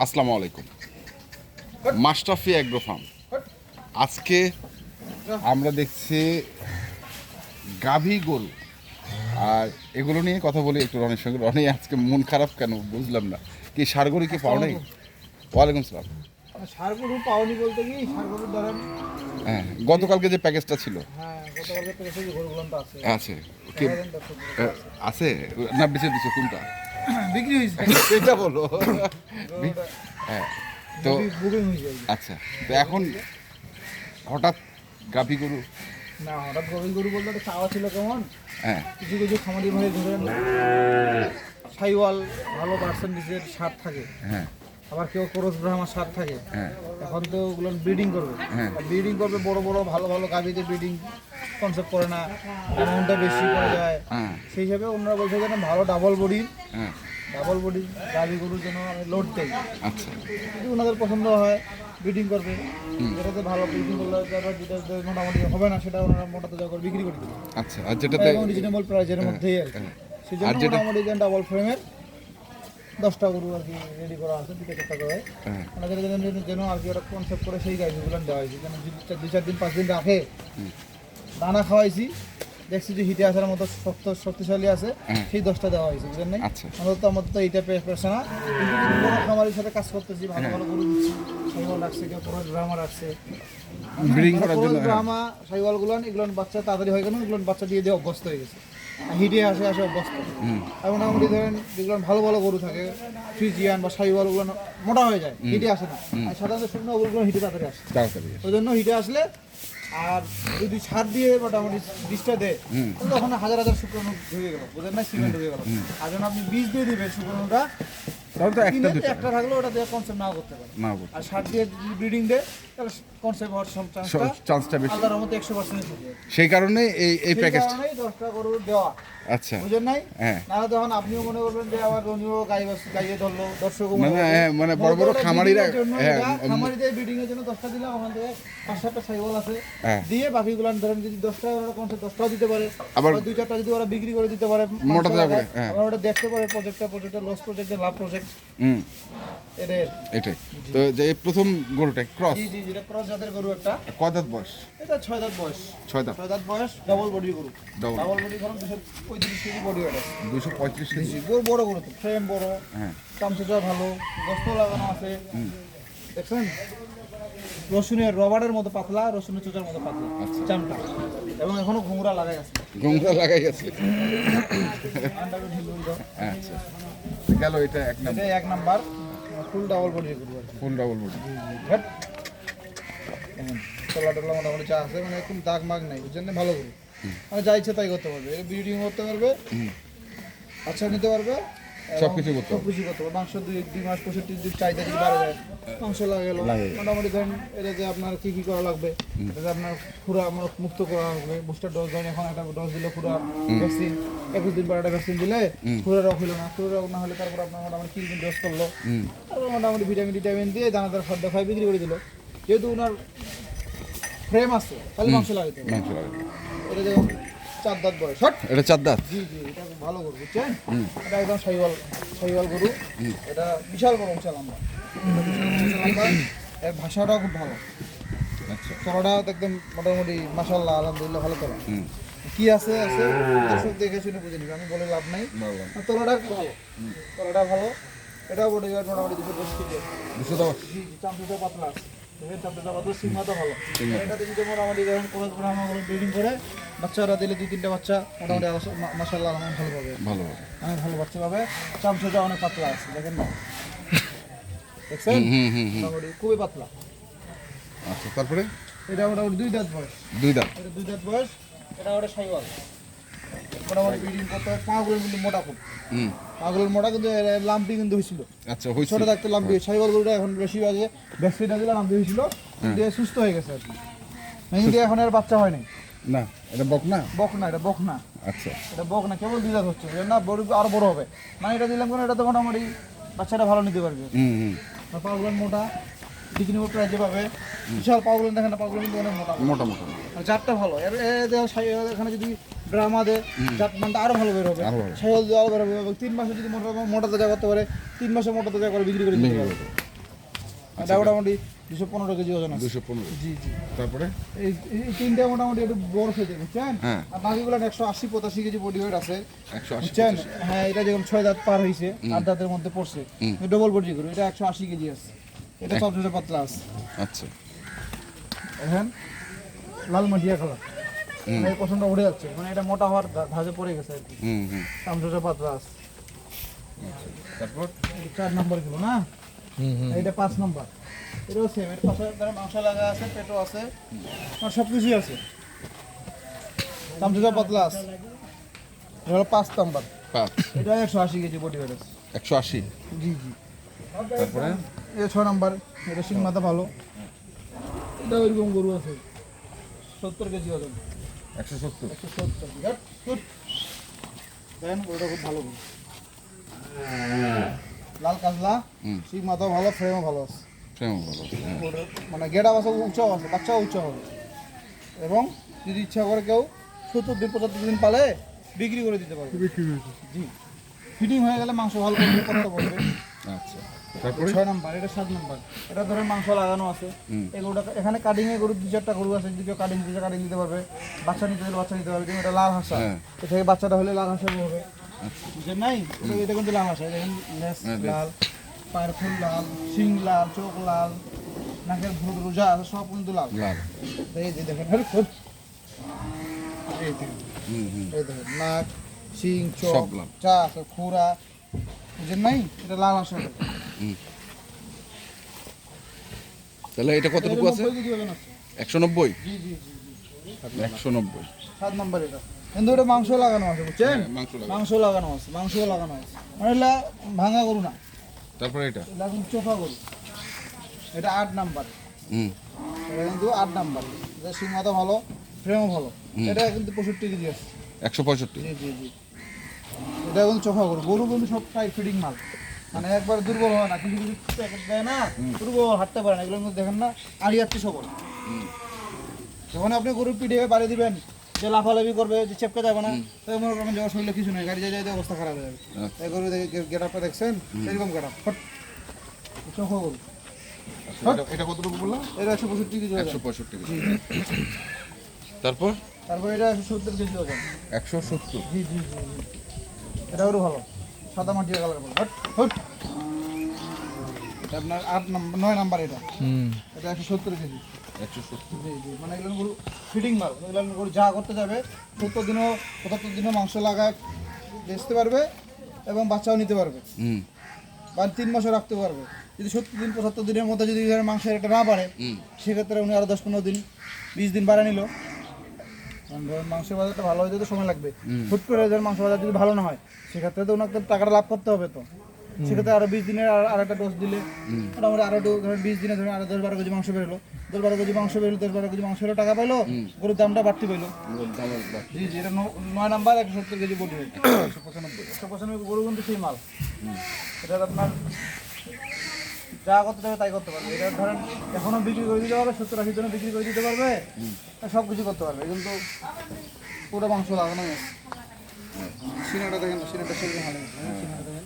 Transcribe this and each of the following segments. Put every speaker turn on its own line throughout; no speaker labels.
আসসালামু আলাইকুম। Mashrafe agro farm. আজকে আমরা দেখছি গাভী গরু, আর এগুলো নিয়ে কথা বলি একটু রনির সঙ্গে। রনি আজকে মন খারাপ কেন বুঝলাম না, কি ষাঁড় গরু কি পাও নাই? ওয়ালাইকুম সালাম।
ষাঁড় গরু পাওনি বলতে কি, ষাঁড় গরু ধরেন
হ্যাঁ, গতকালকে যে প্যাকেজটা ছিল
গতকালকে পেয়েছে যে গরুগুলো তো আছে
আছে কি আছে না বেঁচে দিছো কোনটা?
বিক্রি হয়েছে
সেটা বলো। হ্যাঁ, তো
বুকিং হয়েছে।
আচ্ছা, তো এখন হঠাৎ গাভী গরু?
না, হঠাৎ গরু বলতে একটা চাওয়া ছিল কেমন,
হ্যাঁ
কিছু কিছু খামারি ভাই ধরেন সাইওয়াল ভালো পার্সেন্টেজের সার থাকে,
হ্যাঁ
আবার কেউ ক্রস ব্রাহ্মা সার থাকে।
হ্যাঁ
এখন তো ওগুলো ব্রিডিং করবে,
হ্যাঁ।
ব্রিডিং করবে বড় বড় ভালো ভালো গাভীতে ব্রিডিং কনসেপ্ট করে না, অ্যামাউন্টটা বেশি পড়ে যায়।
হ্যাঁ
সেই হিসাবে ওনারা বলছে যে না, ভালো ডাবল বডি
হ্যাঁ।
গাভী গরুর জন্য আমি লোড দেই।
আচ্ছা
যদি ওনাদের পছন্দ হয় ব্রিডিং করবে, যেটাতে ভালো ব্রিডিং করলে যেটা মোটামুটি হবে না সেটা ওনারা মোটা তাজা করে বিক্রি করে দেবে।
আচ্ছা, আর যেটাতে
রিজনেবল প্রাইসের মধ্যেই আর কি। সেই জন্য মোটামুটি ডাবল ফ্রেমের 10টা গরু আর কি রেডি করা আছে, 2-4টা করে। ওনাদের যেন আর কি ওরা কনসেপ্ট করে সেই গাড়িগুলো দেওয়া হয়েছে, যেন 2-4 দিন 5 দিন রাখে। দানা খাওয়াইছি, দেখছি যে হিটে আসার মতো শক্তিশালী আছে, সেই 10টা দেওয়া হয়েছে, বুঝলেন নাই? আমাদের তো এইটা পেছে না, কিন্তু বড় খামারের সাথে কাজ করতেছি, ভালো ভালো গরু দিচ্ছি। সাইওয়াল রাখছে, কেউ পুরো ড্রামা রাখছে,
ব্রিডিং করার জন্য।
ড্রামা সাইওয়াল এগুলো বাচ্চা তাড়াতাড়ি হয় কেন, এগুলো বাচ্চা দিয়ে দিয়ে অভ্যস্ত হয়ে গেছে, হিটে আসে অভ্যস্ত। আর মোটামুটি ধরেন যেগুলো ভালো ভালো গরু থাকে, ফ্রিজিয়ান বা সাইওয়াল, ওগুলো মোটা হয়ে যায়, হিটে আসে না। আর সাধারণত শুকনো গরুগুলো হিটে তাড়াতাড়ি আসে, ওই জন্য হিটে আসলে। আর যদি সার দিয়ে মোটামুটি বীজটা দেয়, তখন হাজার হাজার শুকনো ঢুকে গেল, বুঝলেন না, সিমেন্ট ঢুকে গেল। আর যখন আপনি বীজ দিয়ে দিবেন শুকনোটা, একটা থাকলে ওটা দিয়ে কনসেপ্ট নাও করতে পারে। আর সার দিয়ে ব্রিডিং দেয়, তাহলে কনসেপ্ট হওয়ার চান্সটা বেশি, আল্লাহর রহমতে 100% থাকে।
সেই কারণে এই প্যাকেজ
10টা গরু দেওয়া।
আচ্ছা,
বুঝলেন নাই?
হ্যাঁ।
নাহলে তখন আপনিও মনে করবেন যে আবার রনিও গাইয়ে ধরলো, দর্শক
মানে বড় বড় খামারিরা
খামারিদের ব্রিডিং এর জন্য 10টা দিলাম, ওখান থেকে 5-7টা সাইওয়াল আছে দিয়ে বাকিগুলো ধরেন যদি 10টা ওরা কনসেপ্ট 10টাও দিতে পারে, আবার 2-4টা যদি ওরা বিক্রি করে দিতে পারে,
মোটা যাবে।
আবার ওটা দেখতে পারে প্রজেক্টটা লস প্রজেক্টের লাভ প্রজেক্ট।
এটাই তো যে প্রথম গরুটা ক্রস।
জি যেটা ক্রস জাতের গরু, একটা
কয় দাঁত বয়স?
এটা 6 দাঁত বয়স।
6 দাঁত
বয়স, ডাবল বডি গরু। ডাবল বডি ধরুন 235 কেজি বডি ওয়েট আছে।
235 কেজি
বড় গরু তো, ফ্রেম বড়,
হ্যাঁ,
চামচা ভালো, গোস্ত লাগানো আছে, দেখছেন? রসুনের রবারের মতো পাতলা, রসুনের চোচার মতো পাতলা চামটা, এবং এখনো ঘুমরা লাগাই আছে।
ঘুমরা লাগাই আছে। আচ্ছা, গেল এটা এক নাম্বার
ফুল ডাবল বডি গরু,
ফুল ডাবল বডি।
তোলা টোলা মোটামুটি চা আছে, মানে একদম দাগ মাগ নাই, বুঝছেন? ভালো গরু, মানে যা ইচ্ছে তাই করতে পারবে, ব্রিডিং করতে পারবে, আচ্ছা নিতে পারবে,
সবকিছু করতে
পারবে। মাংস 2 মাস 65 দিন চাহিদা যদি বাড়ে যায়, মাংস লাগেলো মোটামুটি ধরেন। এটাতে আপনার কি করা লাগবে, এটাতে আপনার খুরা মুক্ত করা লাগবে, বুস্টার ডোজ ধরেন, এখন একটা ডোজ দিলে খুরা ভ্যাকসিন, 21 দিন পর একটা ভ্যাকসিন দিলে খুরা রোগ হলো না, খুরা রোগ না হলে তারপর আপনার মোটামুটি 30 দিন ডোজ করলো, তারপর মোটামুটি ভিটামিন দিয়ে দানাদার খাদ্য খাই বিক্রি করে দিল। যেহেতু ওনার ফ্রেম আছে, তাহলে মাংস লাগাইতে হবে। এটা যেমন 4 দাঁত বয়স।
এটা 4 দাঁত?
জি এটা খুব ভালো গরু, বুঝছেন? এটা একদম সাইওয়াল গরু, এটা বিশাল বড় উঁচা লম্বা, এর ভাষাটাও খুব ভালো। আচ্ছা, তলাটা একদম মোটামুটি মাশাআল্লাহ আলহামদুলিল্লাহ ভালো তলা। কি আছে দর্শক দেখে শুনে বুঝে নিবে, আমি বলে লাভ নাই। তলাটা ভালো, এটাও বডি ওয়েট মোটামুটি 210 কেজি।
210?
জি চামচা পাতলা আছে, চামচা পাতলা, সিংহটা ভালো। এটাতে যদি মোটামুটি যখন কোনো ব্রাহ্মণ ব্রিডিং করে বাচ্চারা দিলে 2-3টা বাচ্চা মোটামুটি মাশাআল্লাহ ভালো পাবে, ভালো বাচ্চা পাবে। চামচটা অনেক পাতলা আছে, দেখেন না, দেখছেন? মোটামুটি খুবই পাতলা।
আচ্ছা, তারপরে
এটা মোটামুটি 2 দাঁত বয়স।
2 দাঁত?
এটা 2 দাঁত বয়স। এটা ওটা সাইওয়াল, মোটামুটি ব্রিডিং করতে হয়। পাগুলো কিন্তু মোটা, খুব পাগুলোর মোটা, কিন্তু লাম্পি কিন্তু হয়েছিল।
আচ্ছা,
ছোট থাকতে লাম্পি। সাইওয়াল গরুটা এখন বেশি আগে ভ্যাকসিনটা দিলে লাম্পি হয়েছিল, কিন্তু সুস্থ হয়ে গেছে আর কি, কিন্তু এখন আর বাচ্চা হয় নাই।
না, এটা বকনা?
এটা বকনা।
আচ্ছা,
এটা বকনা, কেবল 2 দাঁত হচ্ছে না, বড় আরো বড় হবে। মানে এটা দিলাম কেন, এটা তো মোটামুটি বাচ্চাটা ভালো নিতে পারবে। পাগুলো মোটা, রিজনেবল প্রাইসে পাবে। বিশাল পাগুলো দেখেন না, পাগুলো কিন্তু অনেক মোটা। আর জাতটা ভালো। এখানে যদি ড্রামা দেয়, জাত মানটা আরো ভালো বের হবে, সাইওয়াল দিয়ে আরো বের হবে। 3 মাসে যদি মোটা তাজা করতে পারে, 3 মাসে মোটা তাজা করে বিক্রি করে দিতে পারবে। এটা মোটামুটি 215 কেজি ওজন আছে।
215।
জি জি।
তারপরে
এই এই তিনটা মোটামুটি একটু বড় হয়ে যায় বুঝছেন।
হ্যাঁ।
আর বাকিগুলো 180-85 কেজি বডি ওয়েট আছে
180
বুঝছেন। হ্যাঁ, এটা যেমন 6 দাঁত পার হয়েছে, 8 দাঁতের মধ্যে পড়ছে, ডবল বডি গরু, এটা 180 কেজি আছে। এটা সবচেয়ে পাতলা আছে।
আচ্ছা।
এখন লাল মাটিয়া কালার, মানে এই পছন্দ উড়ে যাচ্ছে, মানে এটা মোটা হওয়ার ধাজে পড়ে গেছে আর কি। সবচেয়ে পাতলা আছে।
তারপর
4 নম্বর কিলো না, এটা 5 নম্বর। এটাও সেম, এর পাশে ধরে মাংস লাগা আছে, পেটও আছে, আর সব কিছুই আছে। সবচেয়ে পাতলা আছে। এটা হলো 5 নম্বর।
5
এটা 180 কেজি বডি ওয়েট আছে।
180।
জি জি।
তারপরে
এটা 6 নম্বর, এটা সিং মাথা ভালো, এটা ওইরকম গরু আছে 70 কেজি ওজন।
170।
170 গুড। দেন ওটা খুব ভালো গরু, লাল কাজলা, সিং মাথা ভালো, ফ্রেমও ভালো আছে।
সেমন ভালো। হ্যাঁ।
ওটা মানে গেটা বাসা উঁচাও আছে, বাচ্চাও উঁচা হবে। এবং যদি ইচ্ছা করে কেউ 70-75 দিন পালে বিক্রি করে দিতে পারবে। জি, ফিটিং হয়ে গেলে মাংস ভালো করে করতে পারবে।
আচ্ছা। তারপরে
6 নাম্বার, এটা 7 নাম্বার। এটা ধরেন মাংস লাগানো আছে, এগুলোটা এখানে কাটিং এ গরু 2-4টা গরু আছে, যদি কেউ কাটিং দিতে কাটিং দিতে পারবে, বাচ্চা নিতে হলে বাচ্চা নিতে পারবে। যেমন এটা লাল হাঁসা,
হ্যাঁ।
এটা থেকে বাচ্চাটা হলে লাল হাঁসা হবে। বুঝলেন নাই, এটা কিন্তু লাল হাঁসা, দেখেন লেজ লাল, পায়ের ফুল লাল, শিং লাল, চোখ লাল, নাকের ভুরু রোজা আছে, সব কিন্তু লাল।
লাল।
এই যে দেখেন, আরে খুব এই দেখেন, এই দেখেন নাক, শিং, চোখ,
সব লাল।
চাক, খুরা, বুঝলেন নাই, এটা লাল হাঁসা।
তাহলে এটা কতটুকু আছে?
90 কেজি ওজন আছে।
190।
জি জি জি জি।
190।
7 নম্বর এটা, কিন্তু এটা মাংস লাগানো আছে বুঝছেন,
মাংস লাগানো।
মাংস লাগানো আছে, মাংসও লাগানো আছে, মানে এটা ভাঙা গরু না,
তারপরে এটা
এটা কিন্তু চোখা গরু। এটা 8 নাম্বার,
হুম
এটা কিন্তু 8 নাম্বার। এটা সিং মাথা ভালো, ফ্রেমও ভালো। এটা কিন্তু 65 কেজি আছে।
165।
জি জি জি। এটা কিন্তু চোখা গরু, গরু কিন্তু সব টাইট ফিটিং মাল, মানে একবার দুর্বল হয় না, কিছু কিছু প্যাকেট দেয় না, দুর্বল হাঁটতে পারে না, এগুলো কিন্তু দেখেন না আড়ি যাচ্ছে সবল। যখন আপনি গরুর পিঠে বাড়ি দিবেন, যে লাফালাফি করবে, যে চেপকে যাবে না, তাই মনে করেন যাওয়ার শরীরে কিছু নেই, গাড়ি যায় যায় অবস্থা খারাপ হয়ে যাবে।
আচ্ছা।
এই গরু দেখে গেট আপটা দেখছেন, এরকম গেট আপ, চোখা গরু।
এটা কতটুকু বললাম?
এটা 165 কেজি ওজন।
165 কেজি। তারপর
তারপর এটা 170 কেজি ওজন।
170।
জি জি জি জি। এটা আরও ভালো, সাদা মাটিয়া কালার বলে। Hot hot. এটা আপনার 8 নম্বর, 9 নাম্বার এটা। এটা 170 কেজি।
170।
জি জি, মানে এগুলো গরু ফিটিং মাল, এগুলো গরু যা করতে যাবে 70 দিনও 75 দিনও মাংস লাগায় বেচতে পারবে এবং বাচ্চাও নিতে পারবে, বা 3 মাসও রাখতে পারবে। যদি 70 দিন 75 দিনের মধ্যে যদি মাংসের একটা না বাড়ে, সেক্ষেত্রে উনি আরও 10-15 দিন 20 দিন বাড়া নিল। কারণ ধরেন মাংসের বাজারটা ভালো হইতে তো সময় লাগবে, হুট করে ধরেন মাংস বাজার যদি ভালো না হয়, সেক্ষেত্রে তো ওনাকে টাকাটা লাভ করতে হবে। তো সেক্ষেত্রে আরো 20 দিনের আর একটা ডোজ দিলে মোটামুটি আরো ধরেন 20 দিনে ধরেন আরো 10-12 কেজি মাংস বেরোলো, 10-12 কেজি মাংস বেরোলো, 10-12 কেজি মাংস টাকা পাইলো, গরুর দামটা বাড়তি পাইলো। জি জি, এটা 9 নাম্বার, 170 কেজি বডি, 195 গরু কিন্তু সেই মাল। এটা আপনার যা করতে হবে তাই করতে পারবে। এটা ধরেন এখনো বিক্রি করে দিতে পারবে, 70-80 জনে বিক্রি করে দিতে পারবে, সব কিছু করতে পারবে, কিন্তু পুরো মাংস লাগানো আছে। সিনাটা দেখেন, সিনাটা সেরকম ভালো, সিনাটা দেখেন।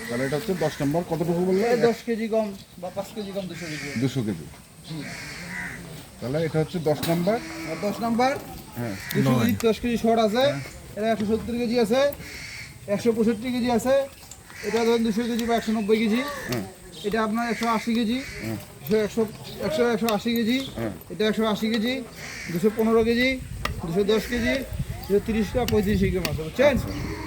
তাহলে এটা হচ্ছে 10 নম্বর। কতটুকু বললে?
10 কেজি কম বা 5 কেজি কম, 200 কেজি।
200 কেজি। তাহলে এটা হচ্ছে 10 নম্বর।
আর 10 নাম্বার,
হ্যাঁ
200 কেজি, 10 কেজি শর্ট আছে। এটা 170 কেজি আছে, 165 কেজি আছে। এটা ধরেন 200 কেজি বা 190 কেজি। এটা আপনার 180 কেজি, 180 কেজি। এটা 180 কেজি, 215 কেজি, 210 কেজি, 230 টা 35 কেজি মাছ, বুঝছেন?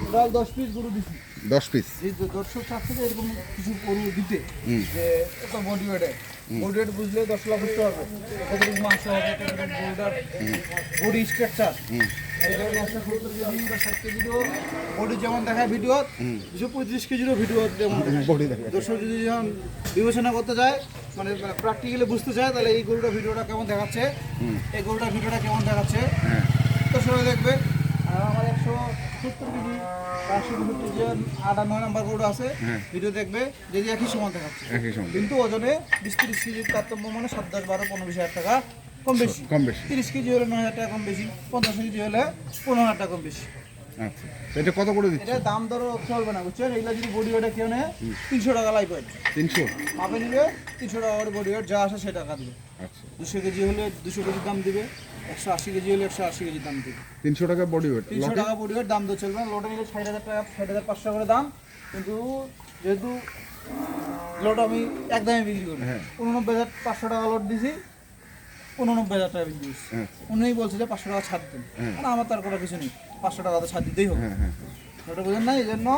টোটাল 10 পিস গরু দিচ্ছি।
10 পিস।
এই দর্শক চাচ্ছে যে এরকম কিছু গরু দিতে, যে এত বডি ওয়েটে, বডি ওয়েট বুঝলে 10 লাখ বুঝতে পারবে কতটুকু মাংস হবে, কতটুকু গরুটার বডি স্ট্রাকচার। এই ধরনের 170 কেজি বা 60 কেজিরও বডি যেমন দেখায় ভিডিও, 235 কেজিরও ভিডিও যেমন
বডি দেখে।
দর্শক যদি যখন বিবেচনা করতে যায়, মানে প্র্যাকটিক্যালি বুঝতে চায়, তাহলে এই গরুটা ভিডিওটা কেমন দেখাচ্ছে, এই গরুটা ভিডিওটা কেমন দেখাচ্ছে, তো সবাই দেখবে। আর আমার 170 কেজি 165 কেজি 8-9 নাম্বার গরু আছে, ভিডিও দেখবে, যদি একই সমান দেখাচ্ছে,
একই সঙ্গে।
কিন্তু ওজনে 20-30 কেজির তারতম্য, মানে 7, 10, 12, 15-20 হাজার টাকা কম বেশি।
কম বেশি।
30 কেজি হলে 9 হাজার টাকা কম বেশি, 50 কেজি হলে 15 হাজার টাকা কম বেশি।
আচ্ছা তো এটা কত করে দিচ্ছে?
এটা দাম দরও চলবে না বুঝছেন, এগুলো যদি বডি ওয়েটে কেউ নেয় 300 টাকা লাইভ ওয়েট
300?
মাপে নিবে, 300 টাকা করে বডি ওয়েট, যা আসে সে টাকা দিবে।
আচ্ছা
200 কেজি হলে 200 কেজির দাম দিবে, 180 কেজি হলে 180 কেজির দাম দিবে।
300 টাকা বডি ওয়েট
300 টাকা বডি ওয়েট দাম তো চলবে না, লোটে নিলে 60,000 টাকা 60,500 করে দাম, কিন্তু যেহেতু লোট আমি একদমই বিক্রি করি,
হ্যাঁ।
89,500 টাকা লোট দিছি, 89,000 টাকা বিক্রি করছি।
হ্যাঁ
উনিই বলছে যে 500 টাকা ছাড় দিন,
হ্যাঁ।
মানে আমার তার কোনো কিছু নেই, 500 টাকা তো ছাড় দিতেই হবে।
হ্যাঁ হ্যাঁ
ওটা বুঝেন না, এই জন্য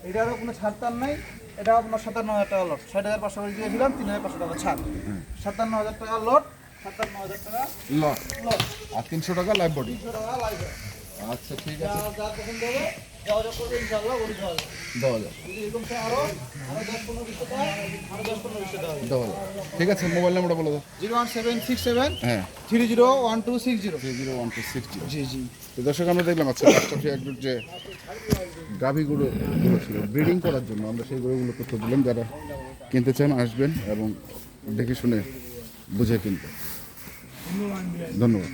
এটারও কোনো ছাড় টার নাই। এটা আপনার 57,000 টাকা লট, 60,500 করে দিয়েছিলাম, 3,500 টাকা ছাড়, 57,000 টাকা লট, 57,000 টাকা
লট
লট,
আর 300 টাকা লাইভ বডি।
300 টাকা লাগবে।
আচ্ছা ঠিক
যা
আছে,
যা পছন্দ হবে যোগাযোগ করবে, ইনশাআল্লাহ বলে দেওয়া যাবে।
দেওয়া যাবে
যদি এরকম চাই আরো 10-15 টাকা, আরো 10-15 দেওয়া যাবে।
দেওয়া যাবে। ঠিক আছে মোবাইল নাম্বারটা বলে দাও।
01767
হ্যাঁ
301260।
301260।
জি জি।
তো দর্শক আমরা দেখলাম আচ্ছা মাস্টারফি এগ্রোর যে গাভীগুলো ছিল ব্রিডিং করার জন্য, আমরা সেই গরুগুলো তথ্য দিলাম। যারা কিনতে চান আসবেন এবং দেখে শুনে বুঝে কিনবেন। ধন্যবাদ।